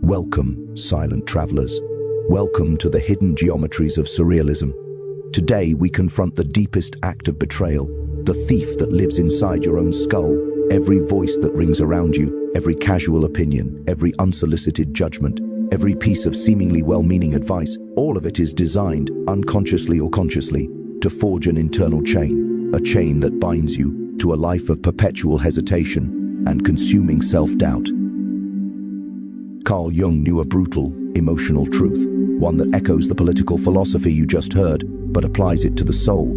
Welcome, silent travelers. Welcome to the hidden geometries of surrealism. Today, we confront the deepest act of betrayal, the thief that lives inside your own skull, every voice that rings around you, every casual opinion, every unsolicited judgment, every piece of seemingly well-meaning advice. All of it is designed, unconsciously or consciously, to forge an internal chain, a chain that binds you to a life of perpetual hesitation and consuming self-doubt. Carl Jung knew a brutal, emotional truth, one that echoes the political philosophy you just heard, but applies it to the soul.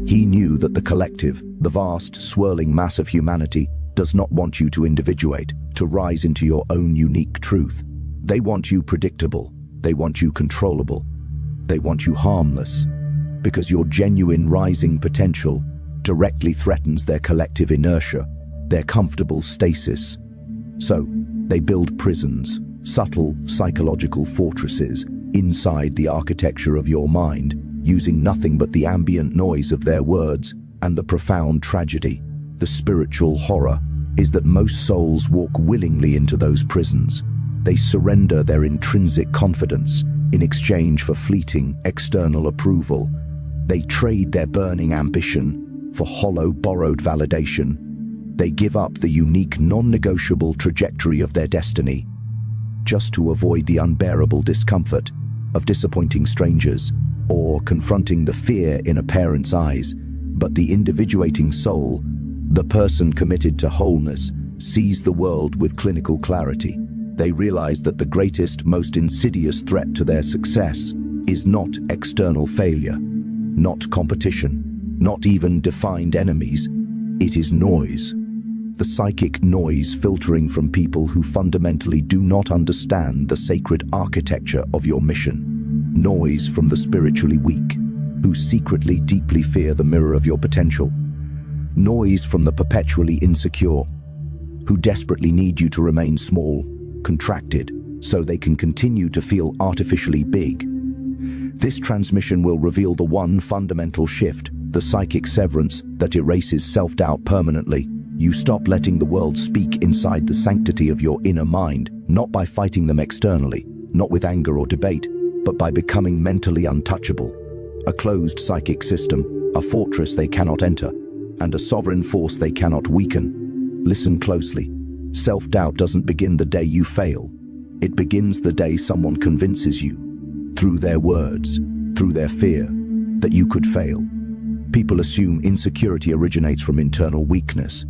He knew that the collective, the vast, swirling mass of humanity, does not want you to individuate, to rise into your own unique truth. They want you predictable. They want you controllable. They want you harmless, because your genuine rising potential directly threatens their collective inertia, their comfortable stasis. So, they build prisons, subtle psychological fortresses inside the architecture of your mind, using nothing but the ambient noise of their words. And the profound tragedy, the spiritual horror, is that most souls walk willingly into those prisons. They surrender their intrinsic confidence in exchange for fleeting external approval. They trade their burning ambition for hollow, borrowed validation. They give up the unique, non-negotiable trajectory of their destiny, just to avoid the unbearable discomfort of disappointing strangers or confronting the fear in a parent's eyes. But the individuating soul, the person committed to wholeness, sees the world with clinical clarity. They realize that the greatest, most insidious threat to their success is not external failure, not competition, not even defined enemies. It is noise. The psychic noise filtering from people who fundamentally do not understand the sacred architecture of your mission. Noise from the spiritually weak, who secretly deeply fear the mirror of your potential. Noise from the perpetually insecure, who desperately need you to remain small, contracted, so they can continue to feel artificially big. This transmission will reveal the one fundamental shift, the psychic severance that erases self-doubt permanently. You stop letting the world speak inside the sanctity of your inner mind, not by fighting them externally, not with anger or debate, but by becoming mentally untouchable. A closed psychic system, a fortress they cannot enter, and a sovereign force they cannot weaken. Listen closely. Self-doubt doesn't begin the day you fail. It begins the day someone convinces you, through their words, through their fear, that you could fail. People assume insecurity originates from internal weakness.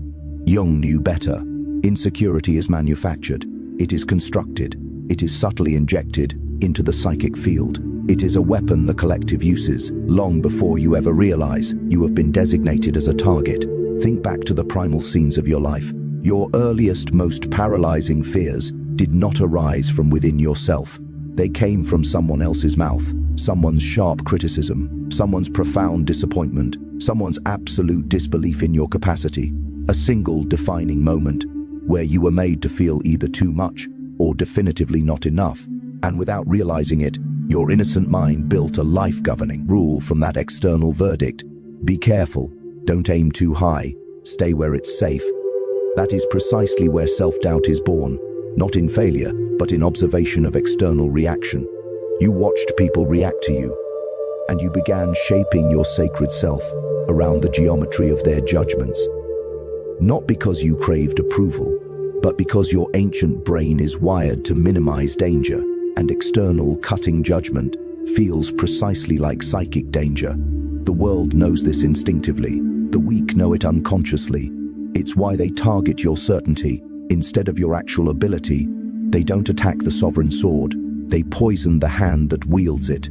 Jung knew better. Insecurity is manufactured. It is constructed. It is subtly injected into the psychic field. It is a weapon the collective uses. Long before you ever realize, you have been designated as a target. Think back to the primal scenes of your life. Your earliest, most paralyzing fears did not arise from within yourself. They came from someone else's mouth, someone's sharp criticism, someone's profound disappointment, someone's absolute disbelief in your capacity. A single defining moment where you were made to feel either too much or definitively not enough. And without realizing it, your innocent mind built a life-governing rule from that external verdict. Be careful, don't aim too high, stay where it's safe. That is precisely where self-doubt is born, not in failure, but in observation of external reaction. You watched people react to you, and you began shaping your sacred self around the geometry of their judgments. Not because you craved approval, but because your ancient brain is wired to minimize danger, and external cutting judgment feels precisely like psychic danger. The world knows this instinctively. The weak know it unconsciously. It's why they target your certainty instead of your actual ability. They don't attack the sovereign sword. They poison the hand that wields it.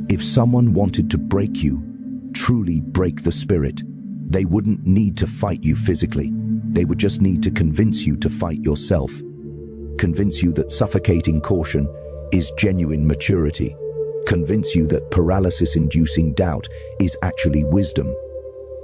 If someone wanted to break you, truly break the spirit, they wouldn't need to fight you physically. They would just need to convince you to fight yourself. Convince you that suffocating caution is genuine maturity. Convince you that paralysis-inducing doubt is actually wisdom.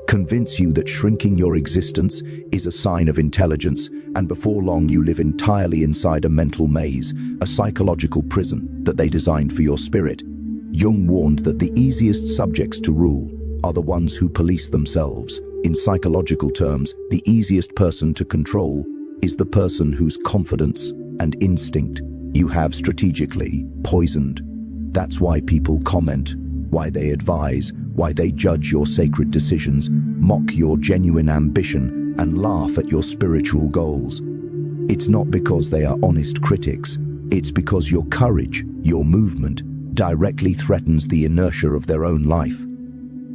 Convince you that shrinking your existence is a sign of intelligence, and before long you live entirely inside a mental maze, a psychological prison that they designed for your spirit. Jung warned that the easiest subjects to rule are the ones who police themselves. In psychological terms, the easiest person to control is the person whose confidence and instinct You have strategically poisoned. That's why people comment, why they advise, why they judge your sacred decisions, mock your genuine ambition, and laugh at your spiritual goals. It's not because they are honest critics. It's because your courage, your movement, directly threatens the inertia of their own life.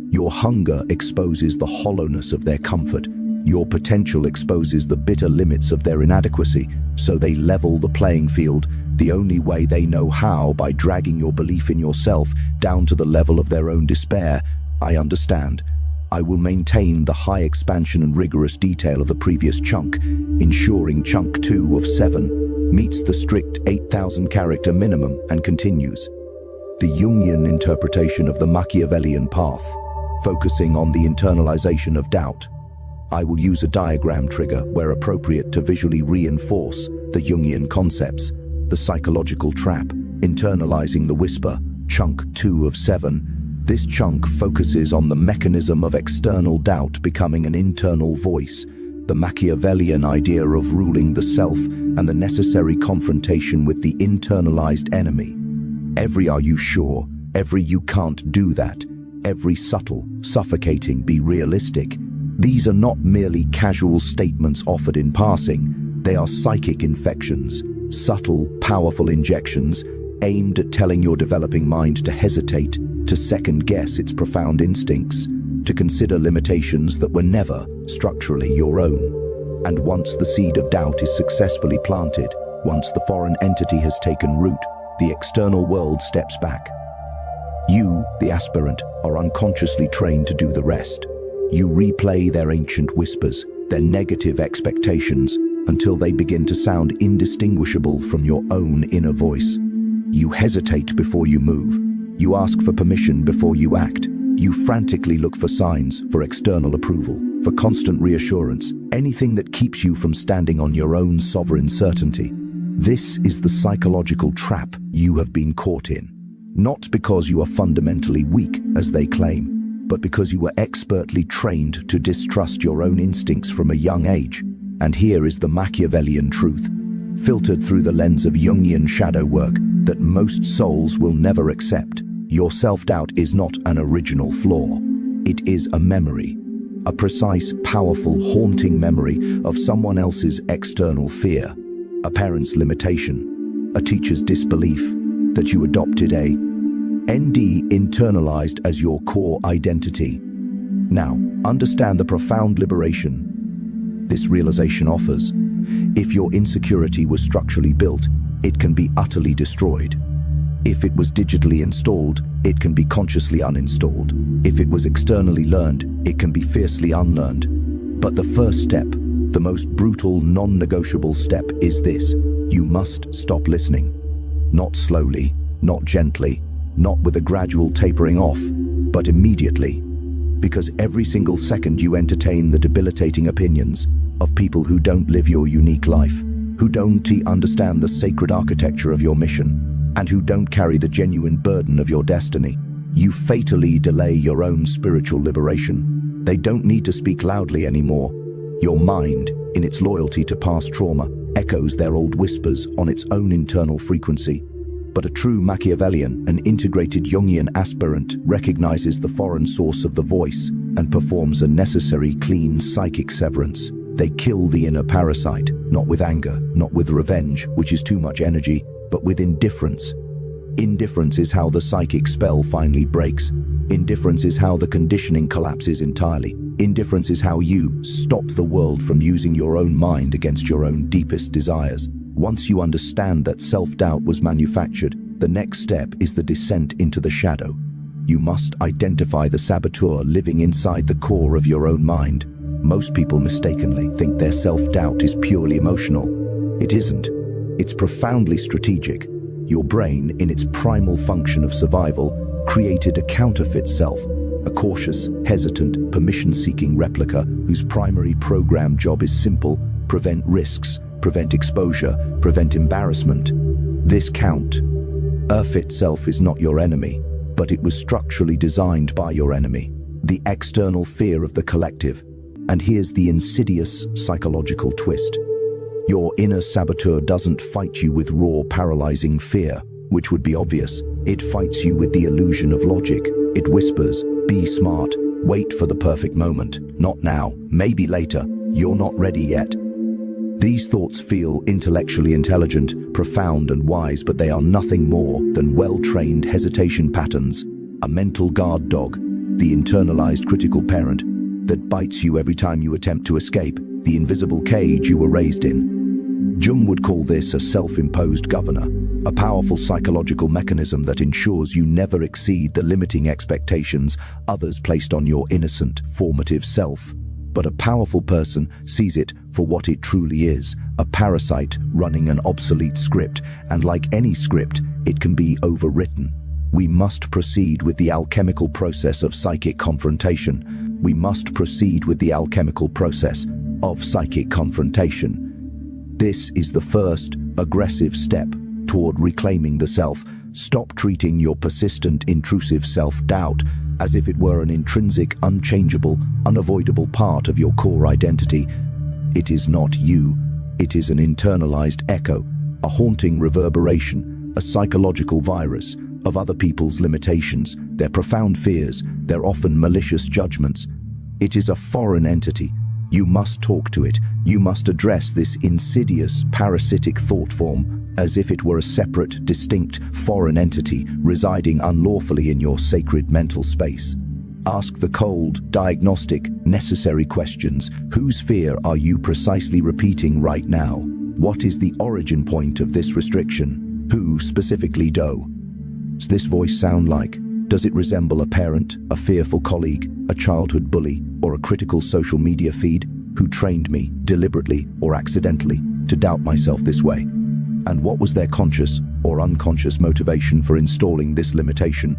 Your hunger exposes the hollowness of their comfort. Your potential exposes the bitter limits of their inadequacy, so they level the playing field the only way they know how, by dragging your belief in yourself down to the level of their own despair. I understand. I will maintain the high expansion and rigorous detail of the previous chunk, ensuring chunk 2 of 7 meets the strict 8,000 character minimum and continues. The Jungian interpretation of the Machiavellian path, focusing on the internalization of doubt. I will use a diagram trigger where appropriate to visually reinforce the Jungian concepts. The psychological trap, internalizing the whisper, chunk 2 of 7. This chunk focuses on the mechanism of external doubt becoming an internal voice, the Machiavellian idea of ruling the self and the necessary confrontation with the internalized enemy. Every "are you sure?", every "you can't do that", every subtle, suffocating "be realistic". These are not merely casual statements offered in passing. They are psychic infections, subtle, powerful injections aimed at telling your developing mind to hesitate, to second-guess its profound instincts, to consider limitations that were never structurally your own. And once the seed of doubt is successfully planted, once the foreign entity has taken root, the external world steps back. You, the aspirant, are unconsciously trained to do the rest. You replay their ancient whispers, their negative expectations, until they begin to sound indistinguishable from your own inner voice. You hesitate before you move. You ask for permission before you act. You frantically look for signs, for external approval, for constant reassurance, anything that keeps you from standing on your own sovereign certainty. This is the psychological trap you have been caught in. Not because you are fundamentally weak, as they claim, but because you were expertly trained to distrust your own instincts from a young age. And here is the Machiavellian truth, filtered through the lens of Jungian shadow work, that most souls will never accept. Your self-doubt is not an original flaw. It is a memory, a precise, powerful, haunting memory of someone else's external fear, a parent's limitation, a teacher's disbelief that you adopted a ND internalized as your core identity. Now, understand the profound liberation this realization offers. If your insecurity was structurally built, it can be utterly destroyed. If it was digitally installed, it can be consciously uninstalled. If it was externally learned, it can be fiercely unlearned. But the first step, the most brutal, non-negotiable step, is this: you must stop listening. Not slowly, not gently, not with a gradual tapering off, but immediately. Because every single second you entertain the debilitating opinions of people who don't live your unique life, who don't understand the sacred architecture of your mission, and who don't carry the genuine burden of your destiny, you fatally delay your own spiritual liberation. They don't need to speak loudly anymore. Your mind, in its loyalty to past trauma, echoes their old whispers on its own internal frequency. But a true Machiavellian, an integrated Jungian aspirant, recognizes the foreign source of the voice and performs a necessary clean psychic severance. They kill the inner parasite, not with anger, not with revenge, which is too much energy, but with indifference. Indifference is how the psychic spell finally breaks. Indifference is how the conditioning collapses entirely. Indifference is how you stop the world from using your own mind against your own deepest desires. Once you understand that self-doubt was manufactured, the next step is the descent into the shadow. You must identify the saboteur living inside the core of your own mind. Most people mistakenly think their self-doubt is purely emotional. It isn't. It's profoundly strategic. Your brain, in its primal function of survival, created a counterfeit self, a cautious, hesitant, permission-seeking replica whose primary program job is simple: prevent risks, prevent exposure, prevent embarrassment. This counterfeit self is not your enemy, but it was structurally designed by your enemy, the external fear of the collective. And here's the insidious psychological twist. Your inner saboteur doesn't fight you with raw, paralyzing fear, which would be obvious. It fights you with the illusion of logic. It whispers, "Be smart, wait for the perfect moment. Not now, maybe later. You're not ready yet." These thoughts feel intellectually intelligent, profound and wise, but they are nothing more than well-trained hesitation patterns, a mental guard dog, the internalized critical parent that bites you every time you attempt to escape, the invisible cage you were raised in. Jung would call this a self-imposed governor, a powerful psychological mechanism that ensures you never exceed the limiting expectations others placed on your innocent, formative self. But a powerful person sees it for what it truly is, a parasite running an obsolete script, and like any script, it can be overwritten. We must proceed with the alchemical process of psychic confrontation. We must proceed with the alchemical process of psychic confrontation. This is the first aggressive step toward reclaiming the self. Stop treating your persistent, intrusive self-doubt as if it were an intrinsic, unchangeable, unavoidable part of your core identity. It is not you. It is an internalized echo, a haunting reverberation, a psychological virus of other people's limitations, their profound fears, their often malicious judgments. It is a foreign entity. You must talk to it. You must address this insidious, parasitic thought form as if it were a separate, distinct, foreign entity residing unlawfully in your sacred mental space. Ask the cold, diagnostic, necessary questions. Whose fear are you precisely repeating right now? What is the origin point of this restriction? Who specifically does this voice sound like? Does it resemble a parent, a fearful colleague, a childhood bully, or a critical social media feed who trained me, deliberately or accidentally, to doubt myself this way? And what was their conscious or unconscious motivation for installing this limitation?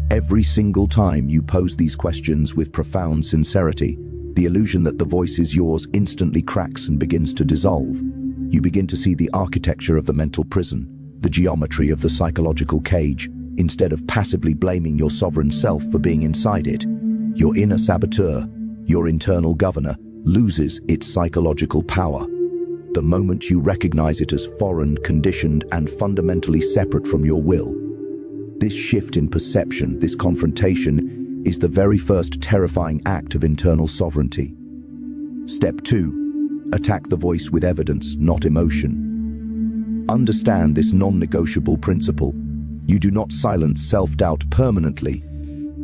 Every single time you pose these questions with profound sincerity, the illusion that the voice is yours instantly cracks and begins to dissolve. You begin to see the architecture of the mental prison, the geometry of the psychological cage, instead of passively blaming your sovereign self for being inside it. Your inner saboteur, your internal governor, loses its psychological power. The moment you recognize it as foreign, conditioned, and fundamentally separate from your will. This shift in perception, this confrontation, is the very first terrifying act of internal sovereignty. Step 2. Attack the voice with evidence, not emotion. Understand this non-negotiable principle. You do not silence self-doubt permanently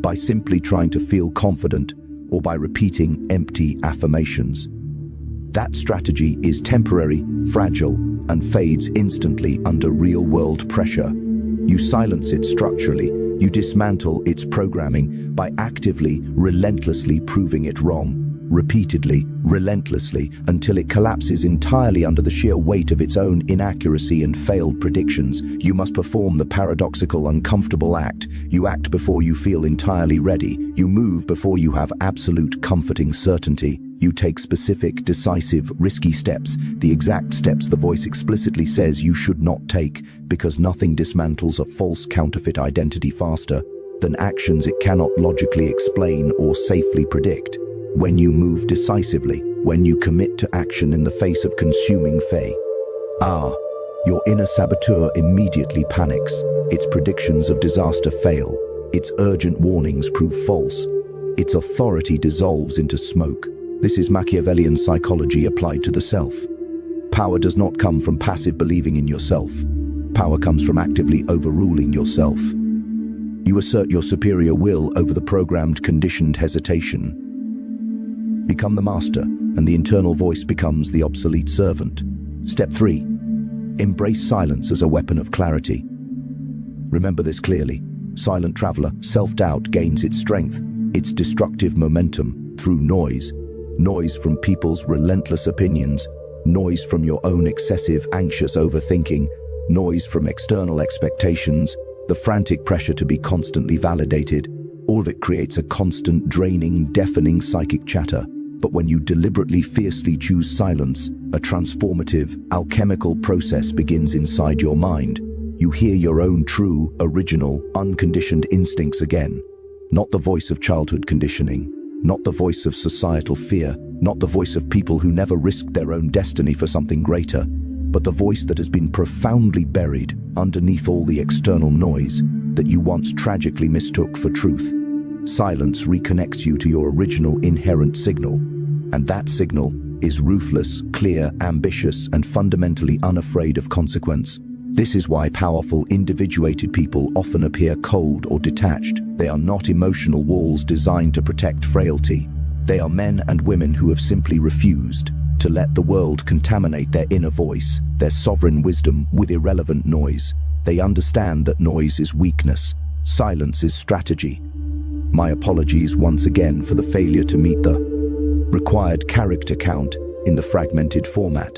by simply trying to feel confident or by repeating empty affirmations. That strategy is temporary, fragile, and fades instantly under real-world pressure. You silence it structurally. You dismantle its programming by actively, relentlessly proving it wrong. Repeatedly, relentlessly, until it collapses entirely under the sheer weight of its own inaccuracy and failed predictions. You must perform the paradoxical, uncomfortable act. You act before you feel entirely ready. You move before you have absolute, comforting certainty. You take specific, decisive, risky steps, the exact steps the voice explicitly says you should not take, because nothing dismantles a false counterfeit identity faster than actions it cannot logically explain or safely predict. When you move decisively, when you commit to action in the face of consuming fear, your inner saboteur immediately panics. Its predictions of disaster fail. Its urgent warnings prove false. Its authority dissolves into smoke. This is Machiavellian psychology applied to the self. Power does not come from passive believing in yourself. Power comes from actively overruling yourself. You assert your superior will over the programmed, conditioned hesitation. Become the master, and the internal voice becomes the obsolete servant. Step 3. Embrace silence as a weapon of clarity. Remember this clearly. Silent traveler, self-doubt gains its strength, its destructive momentum, through noise. Noise from people's relentless opinions, noise from your own excessive, anxious overthinking, noise from external expectations, the frantic pressure to be constantly validated. All of it creates a constant, draining, deafening psychic chatter. But when you deliberately, fiercely choose silence, a transformative, alchemical process begins inside your mind. You hear your own true, original, unconditioned instincts again. Not the voice of childhood conditioning, not the voice of societal fear, not the voice of people who never risked their own destiny for something greater, but the voice that has been profoundly buried underneath all the external noise that you once tragically mistook for truth. Silence reconnects you to your original inherent signal, and that signal is ruthless, clear, ambitious, and fundamentally unafraid of consequence. This is why powerful, individuated people often appear cold or detached. They are not emotional walls designed to protect frailty. They are men and women who have simply refused to let the world contaminate their inner voice, their sovereign wisdom, with irrelevant noise. They understand that noise is weakness, silence is strategy. My apologies once again for the failure to meet the required character count in the fragmented format.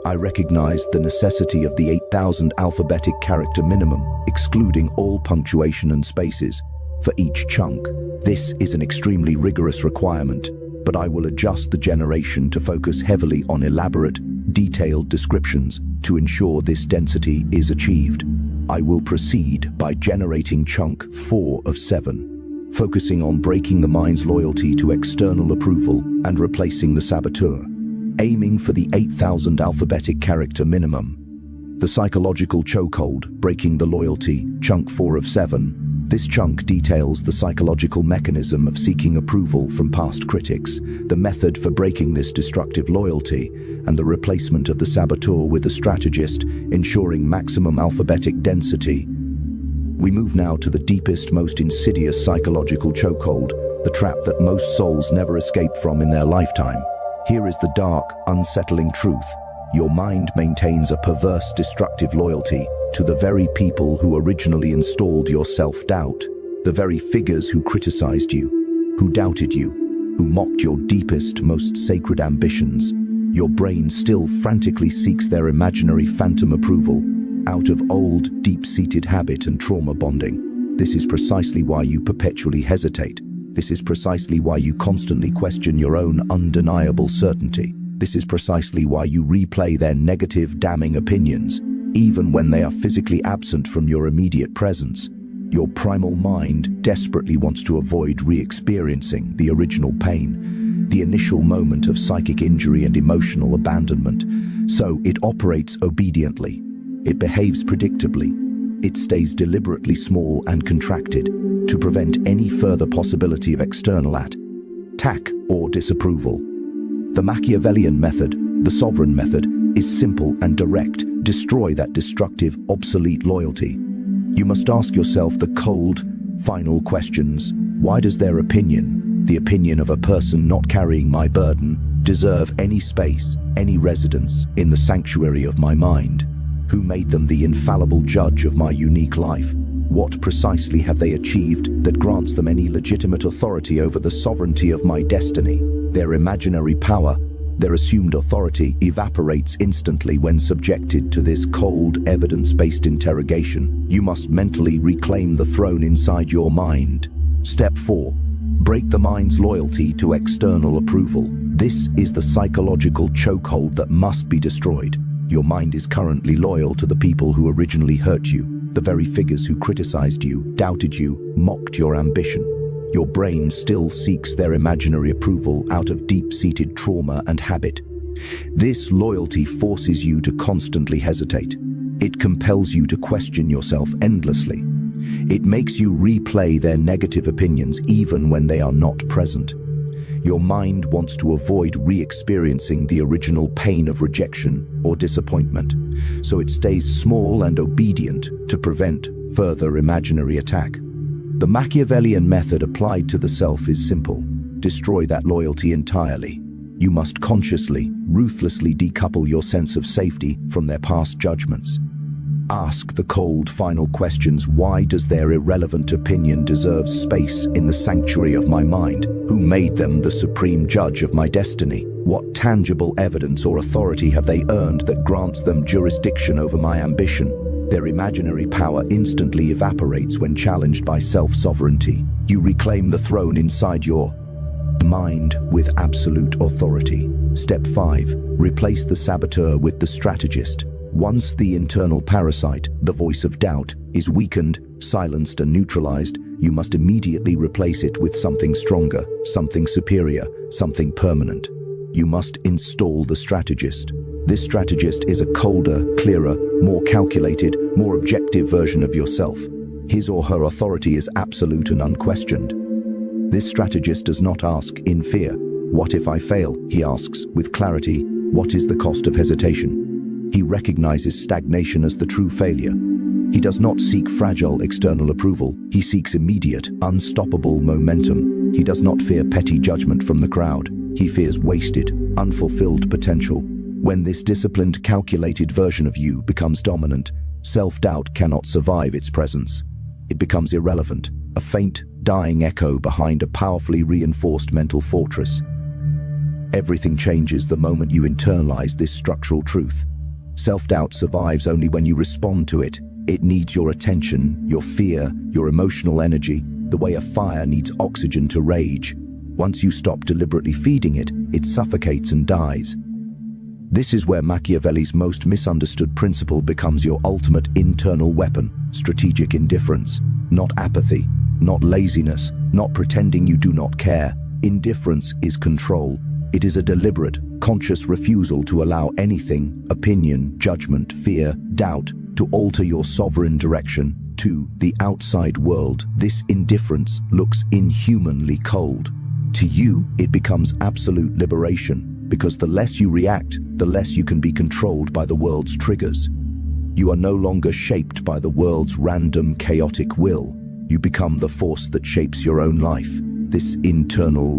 I recognized the necessity of the 8,000 alphabetic character minimum, excluding all punctuation and spaces, for each chunk. This is an extremely rigorous requirement, but I will adjust the generation to focus heavily on elaborate, detailed descriptions to ensure this density is achieved. I will proceed by generating chunk 4 of 7, focusing on breaking the mind's loyalty to external approval and replacing the saboteur, aiming for the 8,000 alphabetic character minimum. The psychological chokehold, breaking the loyalty, chunk 4 of 7. This chunk details the psychological mechanism of seeking approval from past critics, the method for breaking this destructive loyalty, and the replacement of the saboteur with the strategist, ensuring maximum alphabetic density. We move now to the deepest, most insidious psychological chokehold, the trap that most souls never escape from in their lifetime. Here is the dark, unsettling truth. Your mind maintains a perverse, destructive loyalty to the very people who originally installed your self-doubt, the very figures who criticized you, who doubted you, who mocked your deepest, most sacred ambitions. Your brain still frantically seeks their imaginary phantom approval out of old, deep-seated habit and trauma bonding. This is precisely why you perpetually hesitate. This is precisely why you constantly question your own undeniable certainty. This is precisely why you replay their negative, damning opinions, even when they are physically absent from your immediate presence. Your primal mind desperately wants to avoid re-experiencing the original pain, the initial moment of psychic injury and emotional abandonment. So it operates obediently. It behaves predictably. It stays deliberately small and contracted to prevent any further possibility of external attack or disapproval. The Machiavellian method, the sovereign method, is simple and direct. Destroy that destructive, obsolete loyalty. You must ask yourself the cold, final questions. Why does their opinion, the opinion of a person not carrying my burden, deserve any space, any residence in the sanctuary of my mind? Who made them the infallible judge of my unique life? What precisely have they achieved that grants them any legitimate authority over the sovereignty of my destiny? Their imaginary power, their assumed authority, evaporates instantly when subjected to this cold, evidence-based interrogation. You must mentally reclaim the throne inside your mind. Step 4. Break the mind's loyalty to external approval. This is the psychological chokehold that must be destroyed. Your mind is currently loyal to the people who originally hurt you, the very figures who criticized you, doubted you, mocked your ambition. Your brain still seeks their imaginary approval out of deep-seated trauma and habit. This loyalty forces you to constantly hesitate. It compels you to question yourself endlessly. It makes you replay their negative opinions even when they are not present. Your mind wants to avoid re-experiencing the original pain of rejection or disappointment, so it stays small and obedient to prevent further imaginary attack. The Machiavellian method applied to the self is simple. Destroy that loyalty entirely. You must consciously, ruthlessly decouple your sense of safety from their past judgments. Ask the cold, final questions. Why does their irrelevant opinion deserve space in the sanctuary of my mind? Who made them the supreme judge of my destiny? What tangible evidence or authority have they earned that grants them jurisdiction over my ambition? Their imaginary power instantly evaporates when challenged by self-sovereignty. You reclaim the throne inside your mind with absolute authority. Step 5. Replace the saboteur with the strategist. Once the internal parasite, the voice of doubt, is weakened, silenced and neutralized, you must immediately replace it with something stronger, something superior, something permanent. You must install the strategist. This strategist is a colder, clearer, more calculated, more objective version of yourself. His or her authority is absolute and unquestioned. This strategist does not ask in fear, "What if I fail?" He asks, with clarity, "What is the cost of hesitation?" He recognizes stagnation as the true failure. He does not seek fragile external approval. He seeks immediate, unstoppable momentum. He does not fear petty judgment from the crowd. He fears wasted, unfulfilled potential. When this disciplined, calculated version of you becomes dominant, self-doubt cannot survive its presence. It becomes irrelevant, a faint, dying echo behind a powerfully reinforced mental fortress. Everything changes the moment you internalize this structural truth. Self-doubt survives only when you respond to it. It needs your attention, your fear, your emotional energy, the way a fire needs oxygen to rage. Once you stop deliberately feeding it, it suffocates and dies. This is where Machiavelli's most misunderstood principle becomes your ultimate internal weapon: strategic indifference. Not apathy, not laziness, not pretending you do not care. Indifference is control. It is a deliberate, conscious refusal to allow anything, opinion, judgment, fear, doubt, to alter your sovereign direction. To the outside world, this indifference looks inhumanly cold. To you, it becomes absolute liberation, because the less you react, the less you can be controlled by the world's triggers. You are no longer shaped by the world's random, chaotic will. You become the force that shapes your own life. This internal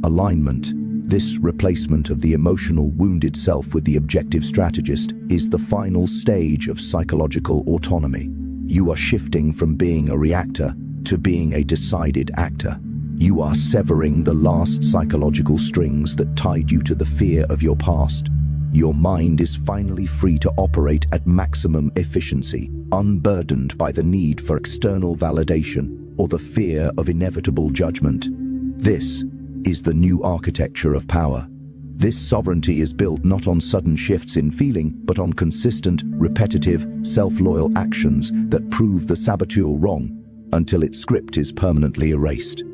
alignment, this replacement of the emotional, wounded self with the objective strategist, is the final stage of psychological autonomy. You are shifting from being a reactor to being a decided actor. You are severing the last psychological strings that tied you to the fear of your past. Your mind is finally free to operate at maximum efficiency, unburdened by the need for external validation or the fear of inevitable judgment. This is the new architecture of power. This sovereignty is built not on sudden shifts in feeling, but on consistent, repetitive, self-loyal actions that prove the saboteur wrong until its script is permanently erased.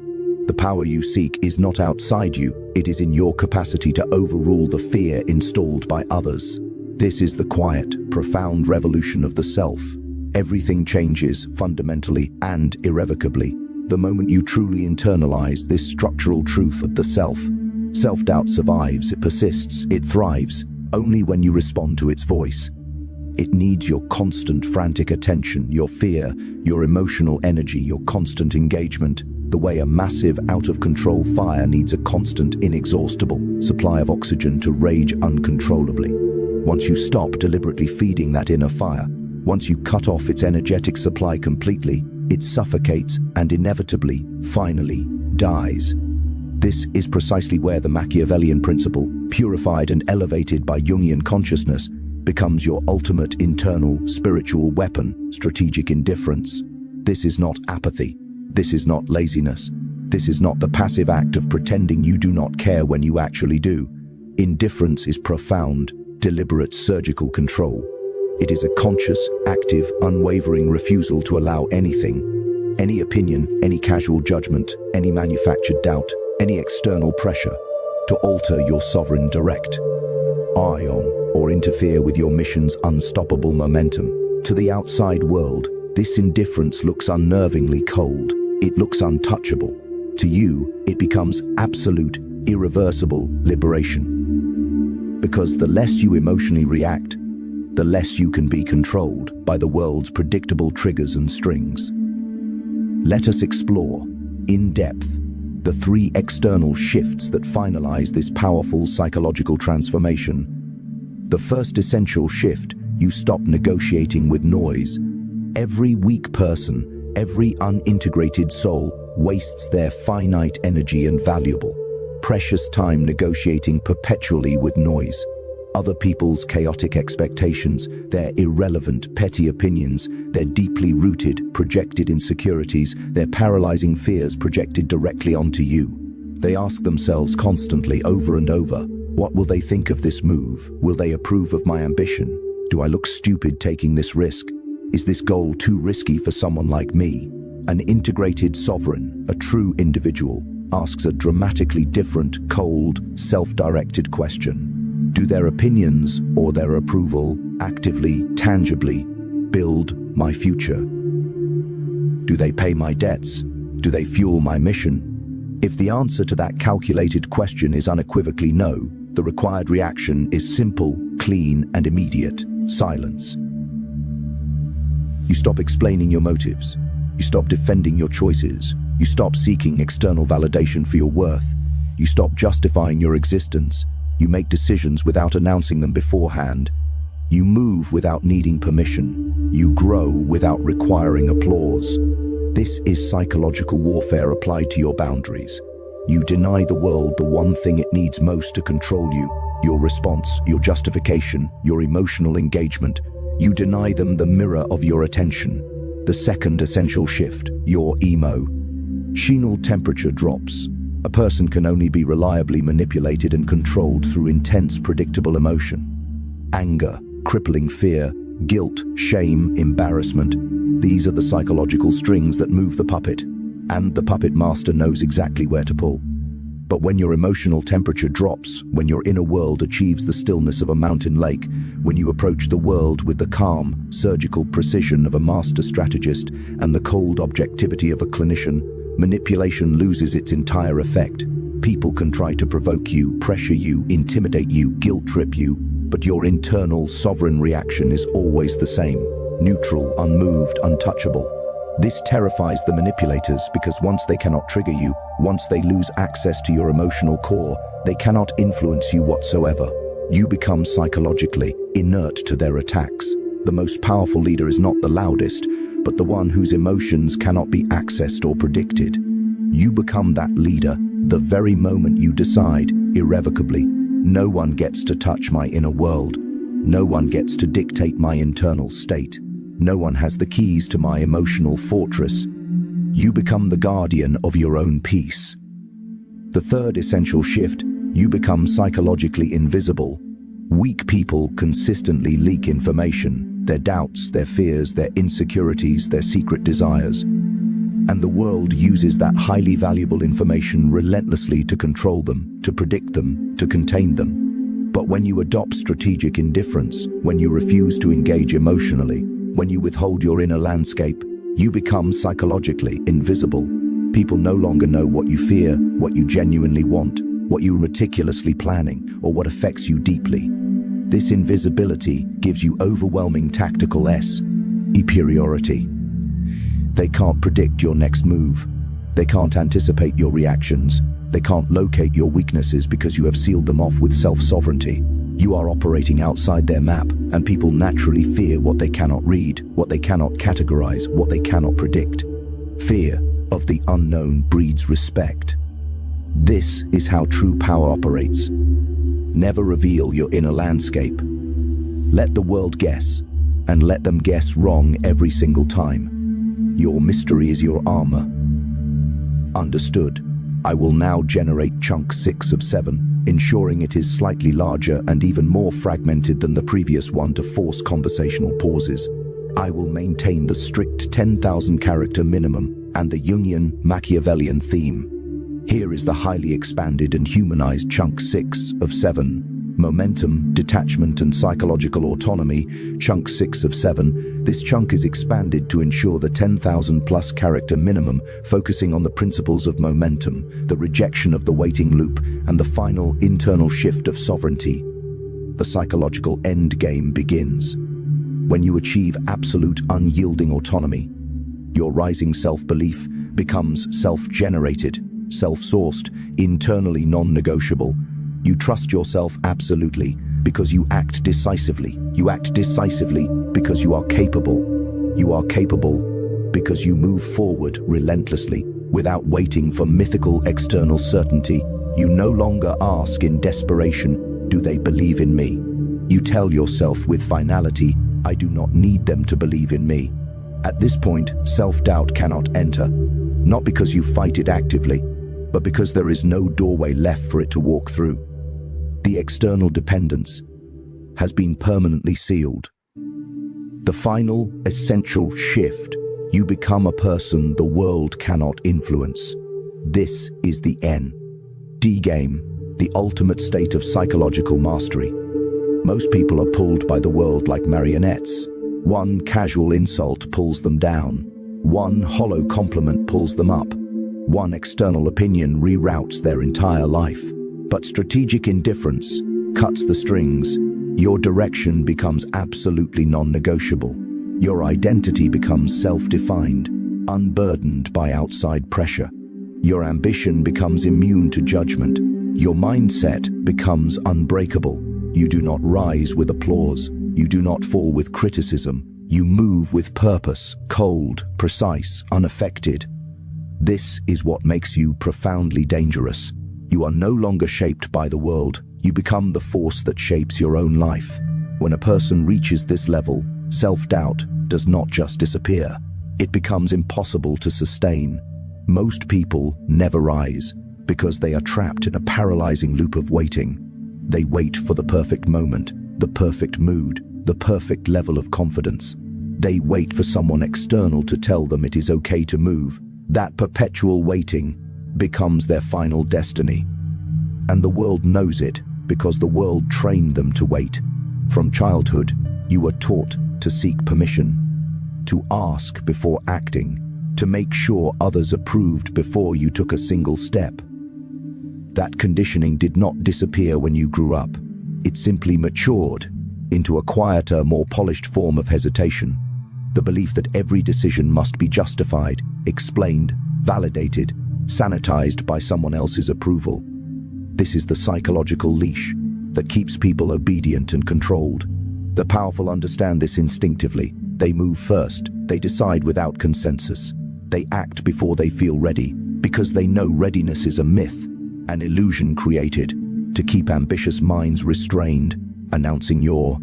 The power you seek is not outside you, it is in your capacity to overrule the fear installed by others. This is the quiet, profound revolution of the self. Everything changes fundamentally and irrevocably the moment you truly internalize this structural truth of the self. Self-doubt survives, it persists, it thrives, only when you respond to its voice. It needs your constant, frantic attention, your fear, your emotional energy, your constant engagement, the way a massive, out-of-control fire needs a constant, inexhaustible supply of oxygen to rage uncontrollably. Once you stop deliberately feeding that inner fire, once you cut off its energetic supply completely, it suffocates and inevitably, finally, dies. This is precisely where the Machiavellian principle, purified and elevated by Jungian consciousness, becomes your ultimate internal spiritual weapon: strategic indifference. This is not apathy. This is not laziness. This is not the passive act of pretending you do not care when you actually do. Indifference is profound, deliberate surgical control. It is a conscious, active, unwavering refusal to allow anything, any opinion, any casual judgment, any manufactured doubt, any external pressure, to alter your sovereign direct, eye on, or interfere with your mission's unstoppable momentum. To the outside world, this indifference looks unnervingly cold. It looks untouchable. To you, it becomes absolute, irreversible liberation. Because the less you emotionally react, the less you can be controlled by the world's predictable triggers and strings. Let us explore, in depth, the three external shifts that finalize this powerful psychological transformation. The first essential shift: you stop negotiating with noise. Every weak person, every unintegrated soul wastes their finite energy and valuable, precious time negotiating perpetually with noise. Other people's chaotic expectations, their irrelevant, petty opinions, their deeply rooted, projected insecurities, their paralyzing fears projected directly onto you. They ask themselves constantly, over and over, what will they think of this move? Will they approve of my ambition? Do I look stupid taking this risk? Is this goal too risky for someone like me? An integrated sovereign, a true individual, asks a dramatically different, cold, self-directed question. Do their opinions or their approval actively, tangibly build my future? Do they pay my debts? Do they fuel my mission? If the answer to that calculated question is unequivocally no, the required reaction is simple, clean, and immediate: silence. You stop explaining your motives. You stop defending your choices. You stop seeking external validation for your worth. You stop justifying your existence. You make decisions without announcing them beforehand. You move without needing permission. You grow without requiring applause. This is psychological warfare applied to your boundaries. You deny the world the one thing it needs most to control you: your response, your justification, your emotional engagement. You deny them the mirror of your attention. The second essential shift, your emo. Shinal temperature drops. A person can only be reliably manipulated and controlled through intense, predictable emotion. Anger, crippling fear, guilt, shame, embarrassment. These are the psychological strings that move the puppet, and the puppet master knows exactly where to pull. But when your emotional temperature drops, when your inner world achieves the stillness of a mountain lake, when you approach the world with the calm, surgical precision of a master strategist and the cold objectivity of a clinician, manipulation loses its entire effect. People can try to provoke you, pressure you, intimidate you, guilt-trip you, but your internal, sovereign reaction is always the same: neutral, unmoved, untouchable. This terrifies the manipulators because once they cannot trigger you, once they lose access to your emotional core, they cannot influence you whatsoever. You become psychologically inert to their attacks. The most powerful leader is not the loudest, but the one whose emotions cannot be accessed or predicted. You become that leader the very moment you decide, irrevocably, no one gets to touch my inner world. No one gets to dictate my internal state. No one has the keys to my emotional fortress. You become the guardian of your own peace. The third essential shift, you become psychologically invisible. Weak people consistently leak information, their doubts, their fears, their insecurities, their secret desires. And the world uses that highly valuable information relentlessly to control them, to predict them, to contain them. But when you adopt strategic indifference, when you refuse to engage emotionally, when you withhold your inner landscape, you become psychologically invisible. People no longer know what you fear, what you genuinely want, what you're meticulously planning, or what affects you deeply. This invisibility gives you overwhelming tactical superiority. They can't predict your next move. They can't anticipate your reactions. They can't locate your weaknesses because you have sealed them off with self-sovereignty. You are operating outside their map, and people naturally fear what they cannot read, what they cannot categorize, what they cannot predict. Fear of the unknown breeds respect. This is how true power operates. Never reveal your inner landscape. Let the world guess, and let them guess wrong every single time. Your mystery is your armor. Understood. I will now generate chunk 6 of 7. Ensuring it is slightly larger and even more fragmented than the previous one to force conversational pauses. I will maintain the strict 10,000 character minimum and the Jungian Machiavellian theme. Here is the highly expanded and humanized chunk 6 of 7. Momentum, detachment, and psychological autonomy, chunk 6 of 7. This chunk is expanded to ensure the 10,000 plus character minimum, focusing on the principles of momentum, the rejection of the waiting loop, and the final internal shift of sovereignty. The psychological endgame begins. When you achieve absolute unyielding autonomy, your rising self-belief becomes self-generated, self-sourced, internally non-negotiable. You trust yourself absolutely because you act decisively. You act decisively because you are capable. You are capable because you move forward relentlessly without waiting for mythical external certainty. You no longer ask in desperation, do they believe in me? You tell yourself with finality, I do not need them to believe in me. At this point, self-doubt cannot enter, not because you fight it actively, but because there is no doorway left for it to walk through. The external dependence has been permanently sealed. The final essential shift You become a person the world cannot influence. This is the N.D. game, the ultimate state of psychological mastery. Most people are pulled by the world like marionettes. One casual insult pulls them down. One hollow compliment pulls them up. One external opinion reroutes their entire life. But strategic indifference cuts the strings. Your direction becomes absolutely non-negotiable. Your identity becomes self-defined, unburdened by outside pressure. Your ambition becomes immune to judgment. Your mindset becomes unbreakable. You do not rise with applause. You do not fall with criticism. You move with purpose, cold, precise, unaffected. This is what makes you profoundly dangerous. You are no longer shaped by the world. You become the force that shapes your own life. When a person reaches this level, self-doubt does not just disappear. It becomes impossible to sustain. Most people never rise because they are trapped in a paralyzing loop of waiting. They wait for the perfect moment, the perfect mood, the perfect level of confidence. They wait for someone external to tell them it is okay to move. That perpetual waiting becomes their final destiny. And the world knows it because the world trained them to wait. From childhood, you were taught to seek permission, to ask before acting, to make sure others approved before you took a single step. That conditioning did not disappear when you grew up. It simply matured into a quieter, more polished form of hesitation. The belief that every decision must be justified, explained, validated, sanitized by someone else's approval. This is the psychological leash that keeps people obedient and controlled. The powerful understand this instinctively. They move first. They decide without consensus. They act before they feel ready, because they know readiness is a myth, an illusion created to keep ambitious minds restrained. Announcing your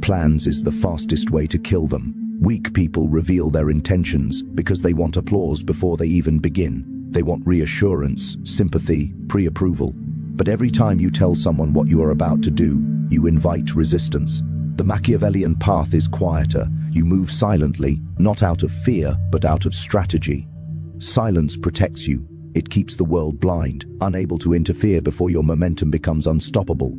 plans is the fastest way to kill them. Weak people reveal their intentions because they want applause before they even begin. They want reassurance, sympathy, pre-approval. But every time you tell someone what you are about to do, you invite resistance. The Machiavellian path is quieter. You move silently, not out of fear, but out of strategy. Silence protects you. It keeps the world blind, unable to interfere before your momentum becomes unstoppable.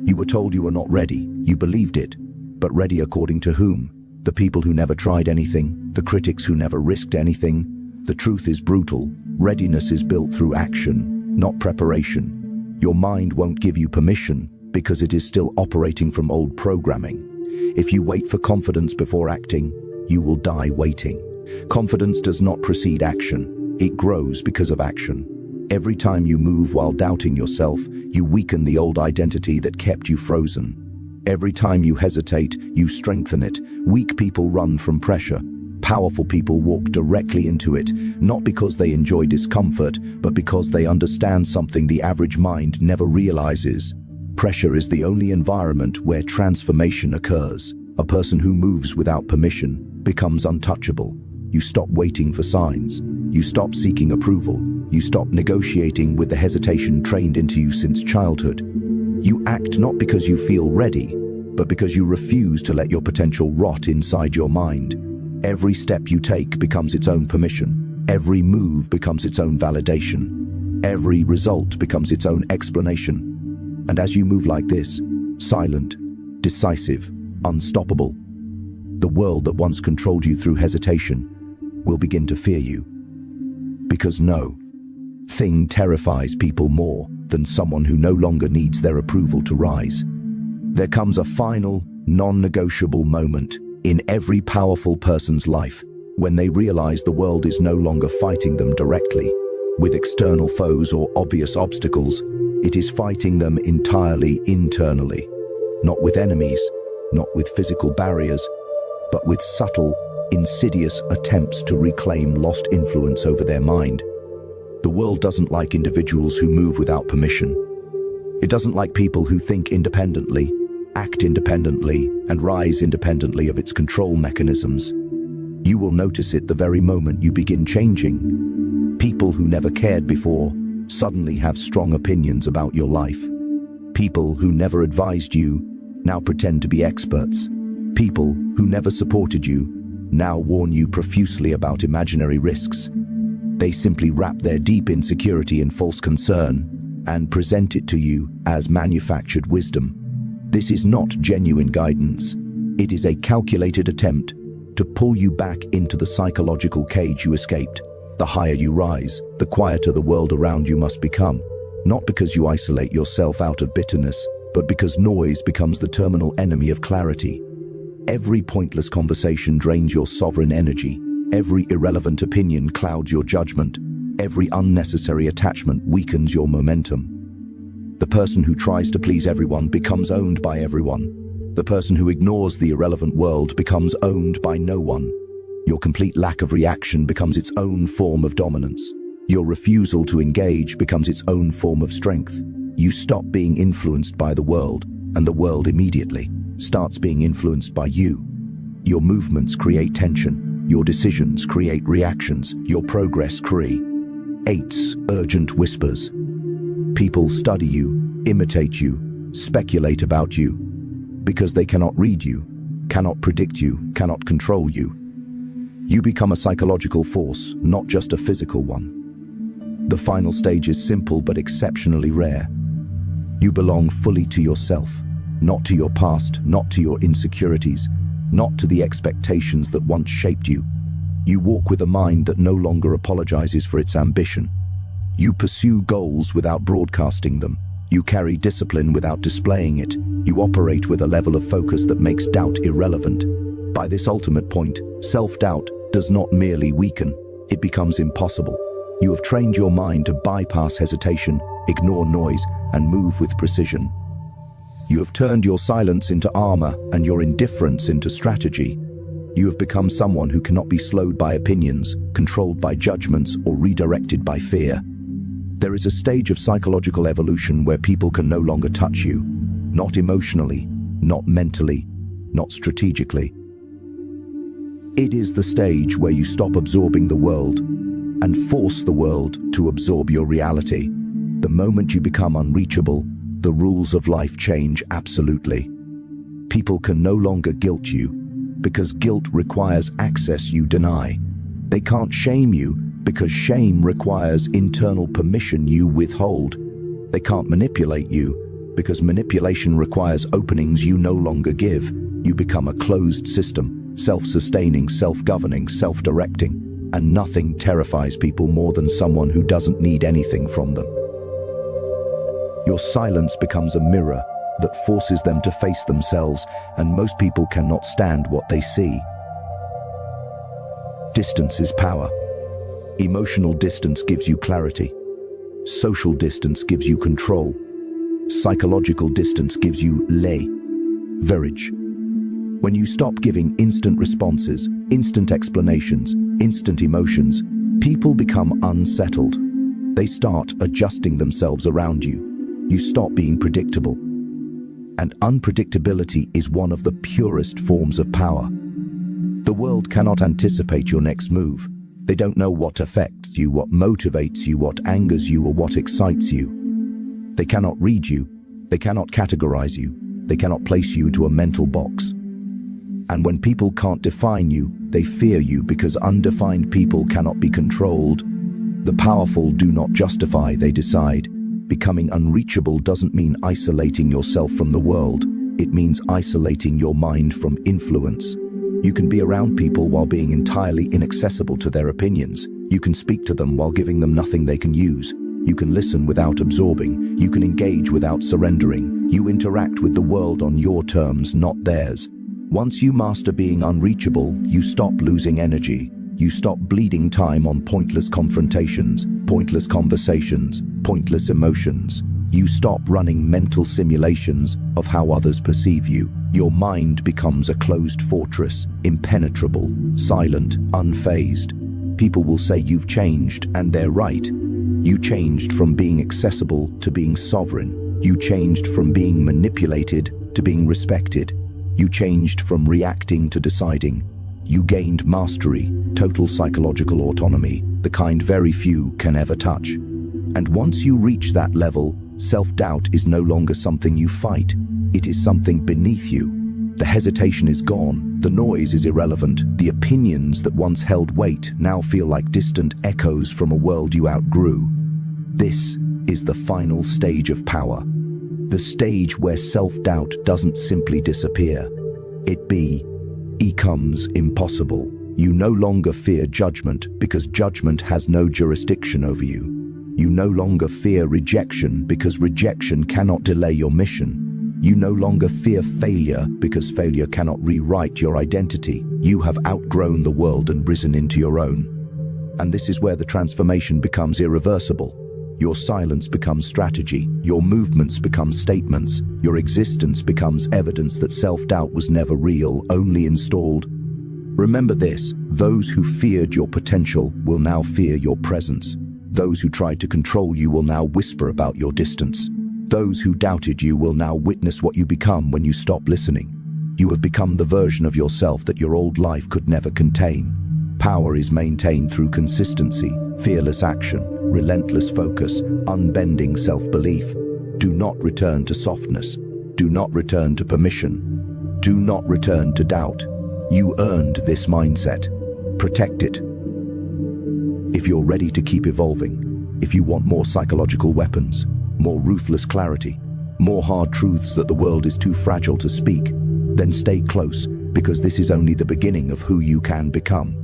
You were told you were not ready. You believed it. But ready according to whom? The people who never tried anything, the critics who never risked anything. The truth is brutal. Readiness is built through action, not preparation. Your mind won't give you permission because it is still operating from old programming. If you wait for confidence before acting, you will die waiting. Confidence does not precede action. It grows because of action. Every time you move while doubting yourself, you weaken the old identity that kept you frozen. Every time you hesitate, you strengthen it. Weak people run from pressure. Powerful people walk directly into it, not because they enjoy discomfort, but because they understand something the average mind never realizes. Pressure is the only environment where transformation occurs. A person who moves without permission becomes untouchable. You stop waiting for signs. You stop seeking approval. You stop negotiating with the hesitation trained into you since childhood. You act not because you feel ready, but because you refuse to let your potential rot inside your mind. Every step you take becomes its own permission. Every move becomes its own validation. Every result becomes its own explanation. And as you move like this, silent, decisive, unstoppable, the world that once controlled you through hesitation will begin to fear you. Because no thing terrifies people more than someone who no longer needs their approval to rise. There comes a final, non-negotiable moment in every powerful person's life when they realize the world is no longer fighting them directly with external foes or obvious obstacles. It is fighting them entirely internally, not with enemies, not with physical barriers, but with subtle, insidious attempts to reclaim lost influence over their mind. The world doesn't like individuals who move without permission. It doesn't like people who think independently, act independently, and rise independently of its control mechanisms. You will notice it the very moment you begin changing. People who never cared before suddenly have strong opinions about your life. People who never advised you now pretend to be experts. People who never supported you now warn you profusely about imaginary risks. They simply wrap their deep insecurity in false concern and present it to you as manufactured wisdom. This is not genuine guidance. It is a calculated attempt to pull you back into the psychological cage you escaped. The higher you rise, the quieter the world around you must become, not because you isolate yourself out of bitterness, but because noise becomes the terminal enemy of clarity. Every pointless conversation drains your sovereign energy. Every irrelevant opinion clouds your judgment. Every unnecessary attachment weakens your momentum. The person who tries to please everyone becomes owned by everyone. The person who ignores the irrelevant world becomes owned by no one. Your complete lack of reaction becomes its own form of dominance. Your refusal to engage becomes its own form of strength. You stop being influenced by the world, and the world immediately starts being influenced by you. Your movements create tension. Your decisions create reactions. Your progress creates urgent whispers. People study you, imitate you, speculate about you, because they cannot read you, cannot predict you, cannot control you. You become a psychological force, not just a physical one. The final stage is simple but exceptionally rare. You belong fully to yourself, not to your past, not to your insecurities, not to the expectations that once shaped you. You walk with a mind that no longer apologizes for its ambition. You pursue goals without broadcasting them. You carry discipline without displaying it. You operate with a level of focus that makes doubt irrelevant. By this ultimate point, self-doubt does not merely weaken, it becomes impossible. You have trained your mind to bypass hesitation, ignore noise, and move with precision. You have turned your silence into armor and your indifference into strategy. You have become someone who cannot be slowed by opinions, controlled by judgments, or redirected by fear. There is a stage of psychological evolution where people can no longer touch you, not emotionally, not mentally, not strategically. It is the stage where you stop absorbing the world and force the world to absorb your reality. The moment you become unreachable, the rules of life change absolutely. People can no longer guilt you, because guilt requires access you deny. They can't shame you, because shame requires internal permission you withhold. They can't manipulate you, because manipulation requires openings you no longer give. You become a closed system, self-sustaining, self-governing, self-directing, and nothing terrifies people more than someone who doesn't need anything from them. Your silence becomes a mirror that forces them to face themselves, and most people cannot stand what they see. Distance is power. Emotional distance gives you clarity. Social distance gives you control. Psychological distance gives you leverage. When you stop giving instant responses, instant explanations, instant emotions, people become unsettled. They start adjusting themselves around you. You stop being predictable. And unpredictability is one of the purest forms of power. The world cannot anticipate your next move. They don't know what affects you, what motivates you, what angers you, or what excites you. They cannot read you. They cannot categorize you. They cannot place you into a mental box. And when people can't define you, they fear you, because undefined people cannot be controlled. The powerful do not justify, they decide. Becoming unreachable doesn't mean isolating yourself from the world. It means isolating your mind from influence. You can be around people while being entirely inaccessible to their opinions. You can speak to them while giving them nothing they can use. You can listen without absorbing. You can engage without surrendering. You interact with the world on your terms, not theirs. Once you master being unreachable, you stop losing energy. You stop bleeding time on pointless confrontations, pointless conversations, pointless emotions. You stop running mental simulations of how others perceive you. Your mind becomes a closed fortress, impenetrable, silent, unfazed. People will say you've changed, and they're right. You changed from being accessible to being sovereign. You changed from being manipulated to being respected. You changed from reacting to deciding. You gained mastery, total psychological autonomy, the kind very few can ever touch. And once you reach that level, self-doubt is no longer something you fight. It is something beneath you. The hesitation is gone. The noise is irrelevant. The opinions that once held weight now feel like distant echoes from a world you outgrew. This is the final stage of power. The stage where self-doubt doesn't simply disappear. It becomes impossible. You no longer fear judgment because judgment has no jurisdiction over you. You no longer fear rejection because rejection cannot delay your mission. You no longer fear failure because failure cannot rewrite your identity. You have outgrown the world and risen into your own. And this is where the transformation becomes irreversible. Your silence becomes strategy. Your movements become statements. Your existence becomes evidence that self-doubt was never real, only installed. Remember this: those who feared your potential will now fear your presence. Those who tried to control you will now whisper about your distance. Those who doubted you will now witness what you become when you stop listening. You have become the version of yourself that your old life could never contain. Power is maintained through consistency, fearless action, relentless focus, unbending self-belief. Do not return to softness. Do not return to permission. Do not return to doubt. You earned this mindset. Protect it. If you're ready to keep evolving, if you want more psychological weapons, more ruthless clarity, more hard truths that the world is too fragile to speak, then stay close, because this is only the beginning of who you can become.